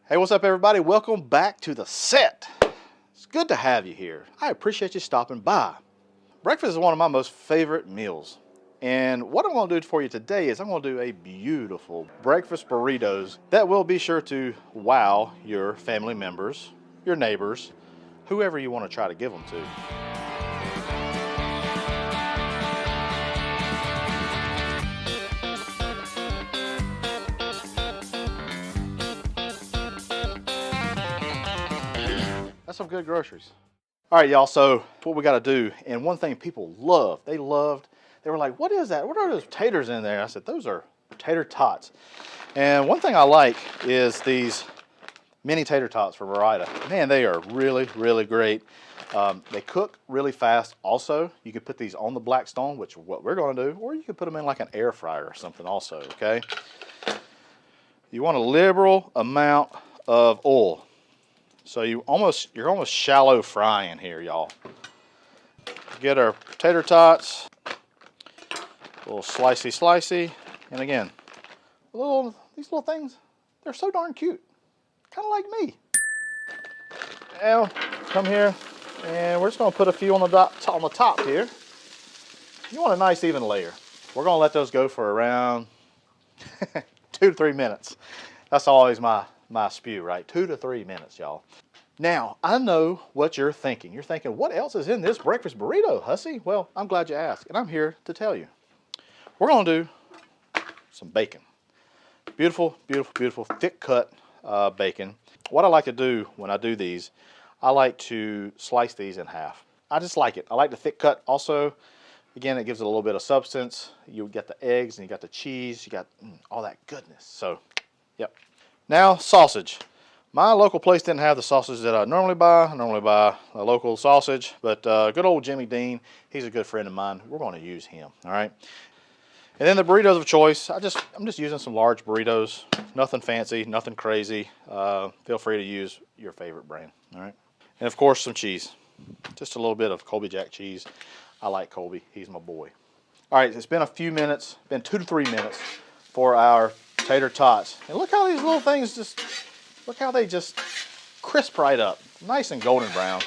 Hey, what's up everybody? Welcome back to the set. It's good to have you here. I appreciate you stopping by. Breakfast is one of my most favorite meals. And what I'm going to do for you today is I'm going to do a beautiful breakfast burritos that will be sure to wow your family members, your neighbors, whoever you want to try to give them to. That's some good groceries. All right, y'all, so what we got to do, and one thing people love, they were like, what is that? What are those taters in there? I said, those are tater tots. And one thing I like is these mini tater tots from Burrito. Man, they are really, really great. They cook really fast. Also, you can put these on the Blackstone, which is what we're going to do, or you can put them in like an air fryer or something also, okay? You want a liberal amount of oil. So you're almost shallow frying here, y'all. Get our tater tots, a little slicey, and again, these little things, they're so darn cute, kind of like me. Now, come here, and we're just gonna put a few on the top here. You want a nice even layer. We're gonna let those go for around 2 to 3 minutes. That's always my spew, right? 2 to 3 minutes, y'all. Now, I know what you're thinking. You're thinking, what else is in this breakfast burrito, Hussey? Well, I'm glad you asked, and I'm here to tell you. We're gonna do some bacon. Beautiful, beautiful, beautiful, thick cut bacon. What I like to do when I do these, I like to slice these in half. I just like it. I like the thick cut also. Again, it gives it a little bit of substance. You get the eggs and you got the cheese, you got all that goodness. So, yep. Now, sausage. My local place didn't have the sausage that I normally buy. I normally buy a local sausage, but good old Jimmy Dean, he's a good friend of mine. We're going to use him, all right? And then the burritos of choice, I'm just using some large burritos. Nothing fancy, nothing crazy. Feel free to use your favorite brand, all right? And of course, some cheese. Just a little bit of Colby Jack cheese. I like Colby, he's my boy. All right, it's been a few minutes, been 2 to 3 minutes for our tater tots. And look how these little things look how they just crisp right up, nice and golden brown.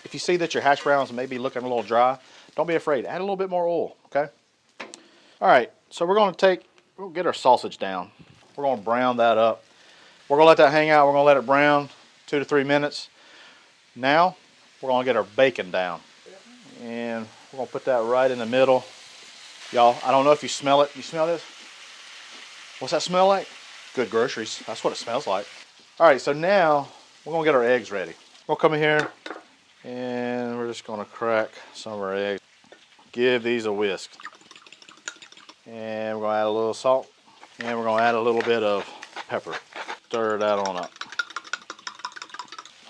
If you see that your hash browns may be looking a little dry, don't be afraid, add a little bit more oil, okay? All right, so we'll get our sausage down. We're gonna brown that up. We're gonna let that hang out, we're gonna let it brown 2 to 3 minutes. Now, we're gonna get our bacon down. And we're gonna put that right in the middle. Y'all, I don't know if you smell it. You smell this? What's that smell like? Good groceries. That's what it smells like. All right, so now we're gonna get our eggs ready. We'll come in here and we're just gonna crack some of our eggs. Give these a whisk. And we're gonna add a little salt and we're gonna add a little bit of pepper. Stir that on up.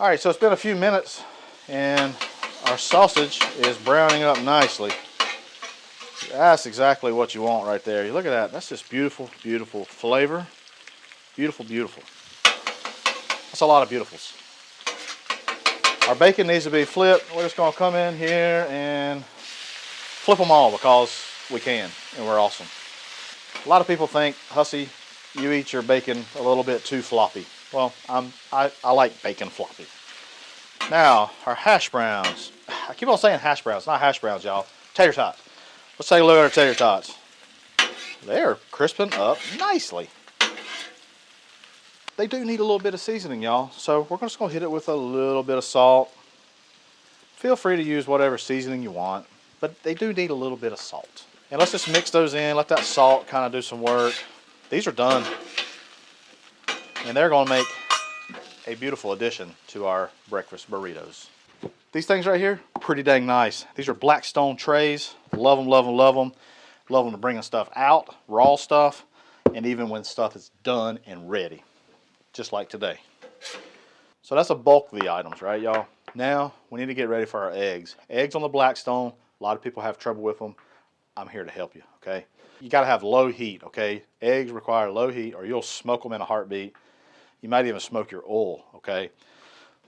All right, so it's been a few minutes and our sausage is browning up nicely. That's exactly what you want right there. You look at that. That's just beautiful, beautiful flavor. Beautiful, beautiful. That's a lot of beautifuls. Our bacon needs to be flipped. We're just going to come in here and flip them all because we can, and we're awesome. A lot of people think, Hussey, you eat your bacon a little bit too floppy. Well, I like bacon floppy. Now, our hash browns. I keep on saying hash browns, not hash browns, y'all. Tater tots. Let's take a look at our tater tots. They're crisping up nicely. They do need a little bit of seasoning, y'all. So we're just gonna hit it with a little bit of salt. Feel free to use whatever seasoning you want, but they do need a little bit of salt. And let's just mix those in, let that salt kind of do some work. These are done. And they're gonna make a beautiful addition to our breakfast burritos. These things right here, pretty dang nice. These are Blackstone trays. Love them, love them, love them. Love them to bringing stuff out, raw stuff, and even when stuff is done and ready. Just like today. So that's a bulk of the items, right, y'all? Now, we need to get ready for our eggs. Eggs on the Blackstone, a lot of people have trouble with them. I'm here to help you, okay? You gotta have low heat, okay? Eggs require low heat or you'll smoke them in a heartbeat. You might even smoke your oil, okay?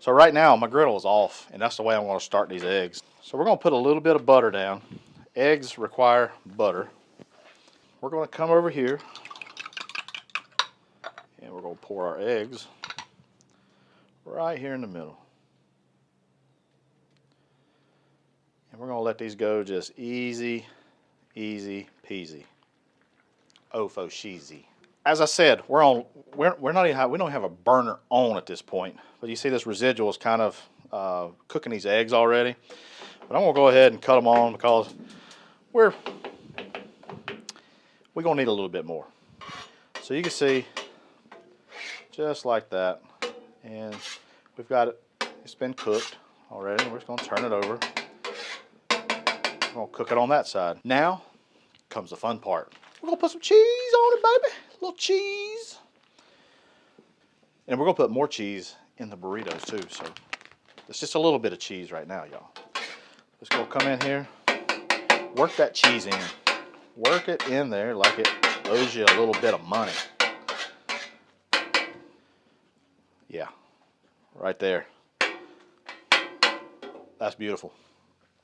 So right now, my griddle is off, and that's the way I'm gonna start these eggs. So we're gonna put a little bit of butter down. Eggs require butter. We're gonna come over here And we're going to pour our eggs right here in the middle. And we're going to let these go just easy, easy peasy. Ofo cheesy. As I said, we don't have a burner on at this point, but you see this residual is kind of cooking these eggs already. But I'm gonna go ahead and cut them on because we're gonna need a little bit more. So you can see, just like that, and we've got it. It's been cooked already. We're just gonna turn it over. We're gonna cook it on that side. Now comes the fun part. We're gonna put some cheese on it, baby. A little cheese. And we're gonna put more cheese in the burritos too. So it's just a little bit of cheese right now, y'all. Just gonna come in here, work that cheese in. Work it in there like it owes you a little bit of money. Yeah, right there. That's beautiful.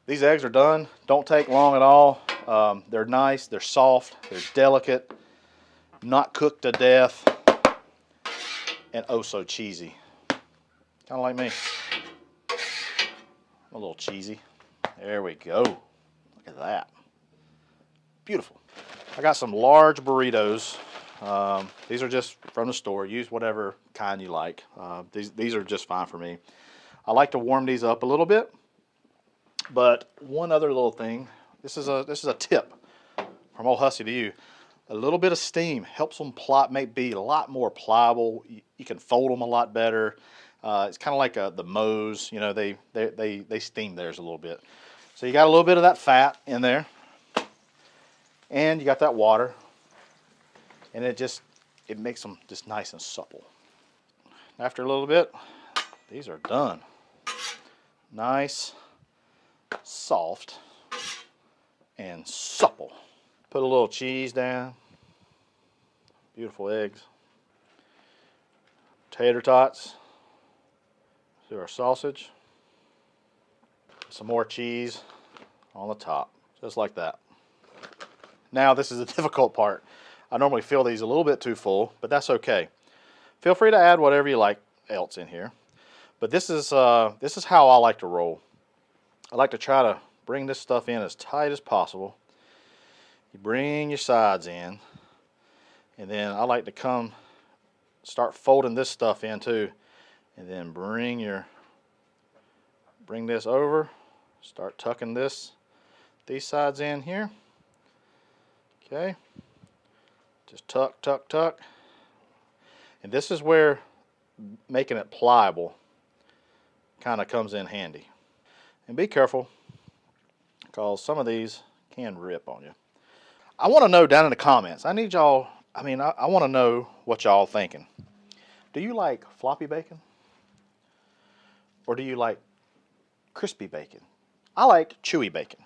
These eggs are done. Don't take long at all. They're nice, they're soft, they're delicate, not cooked to death, and oh so cheesy. Kind of like me. A little cheesy. There we go. Look at that. Beautiful. I got some large burritos. These are just from the store. Use whatever kind you like. These are just fine for me. I like to warm these up a little bit. But one other little thing. This is a tip from old Hussey to you. A little bit of steam helps them be a lot more pliable. You can fold them a lot better. It's kind of like the Moe's. You know, they steam theirs a little bit. So you got a little bit of that fat in there, and you got that water, and it makes them just nice and supple. After a little bit, these are done. Nice, soft, and supple. Put a little cheese down. Beautiful eggs. Tater tots. Do our sausage. Some more cheese on the top, just like that. Now this is the difficult part. I normally fill these a little bit too full, but that's okay. Feel free to add whatever you like else in here. But this is how I like to roll. I like to try to bring this stuff in as tight as possible. You bring your sides in, and then I like to start folding this stuff in too, and then bring this over, start tucking these sides in here. Okay, just tuck, tuck, tuck, and this is where making it pliable kind of comes in handy. And be careful, because some of these can rip on you. I want to know down in the comments. I need y'all, I want to know what y'all thinking. Do you like floppy bacon? Or do you like crispy bacon? I like chewy bacon.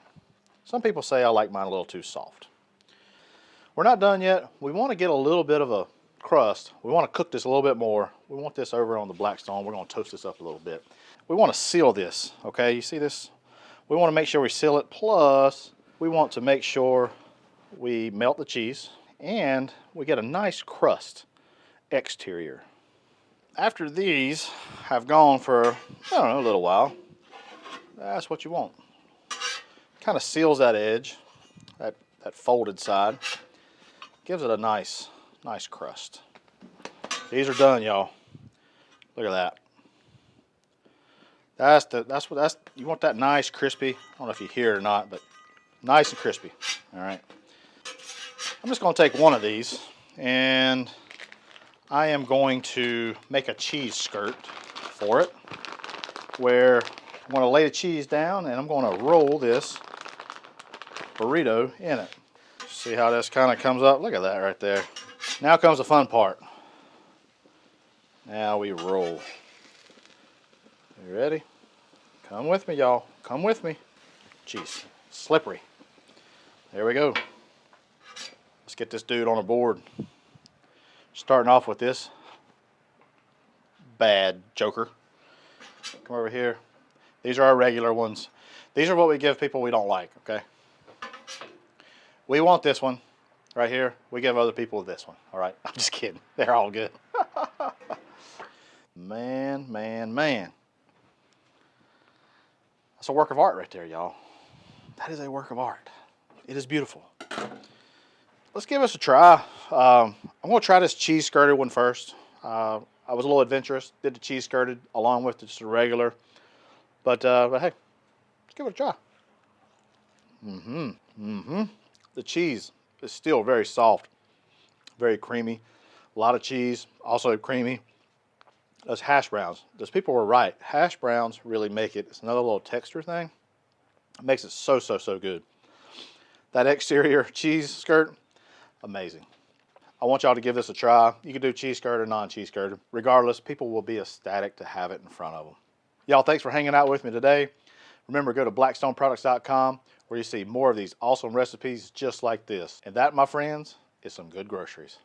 Some people say I like mine a little too soft. We're not done yet. We want to get a little bit of a crust. We want to cook this a little bit more. We want this over on the Blackstone. We're going to toast this up a little bit. We want to seal this, okay? You see this? We want to make sure we seal it. Plus, we want to make sure we melt the cheese and we get a nice crust exterior. After these have gone for, I don't know, a little while, that's what you want. Kind of seals that edge, that folded side. Gives it a nice crust. These are done, y'all. Look at that. You want that nice crispy. I don't know if you hear it or not, but nice and crispy. All right. I'm just going to take one of these, and I am going to make a cheese skirt for it, where I'm going to lay the cheese down, and I'm going to roll this burrito in it. See how this kind of comes up? Look at that right there. Now comes the fun part. Now we roll. You ready? Come with me, y'all. Come with me. Jeez, slippery. There we go. Let's get this dude on a board. Starting off with this bad joker. Come over here. These are our regular ones. These are what we give people we don't like, okay? We want this one right here. We give other people this one, all right? I'm just kidding. They're all good. Man, man, man. That's a work of art right there, y'all. That is a work of art. It is beautiful. Let's give this a try. I'm going to try this cheese skirted one first. I was a little adventurous. Did the cheese skirted along with just a regular. But hey, let's give it a try. The cheese is still very soft, very creamy. A lot of cheese, also creamy. Those hash browns. Those people were right. Hash browns really make it. It's another little texture thing. It makes it so, so, so good. That exterior cheese skirt, amazing. I want y'all to give this a try. You can do cheese skirt or non-cheese skirt. Regardless, people will be ecstatic to have it in front of them. Y'all, thanks for hanging out with me today. Remember, go to blackstoneproducts.com where you see more of these awesome recipes just like this. And that, my friends, is some good groceries.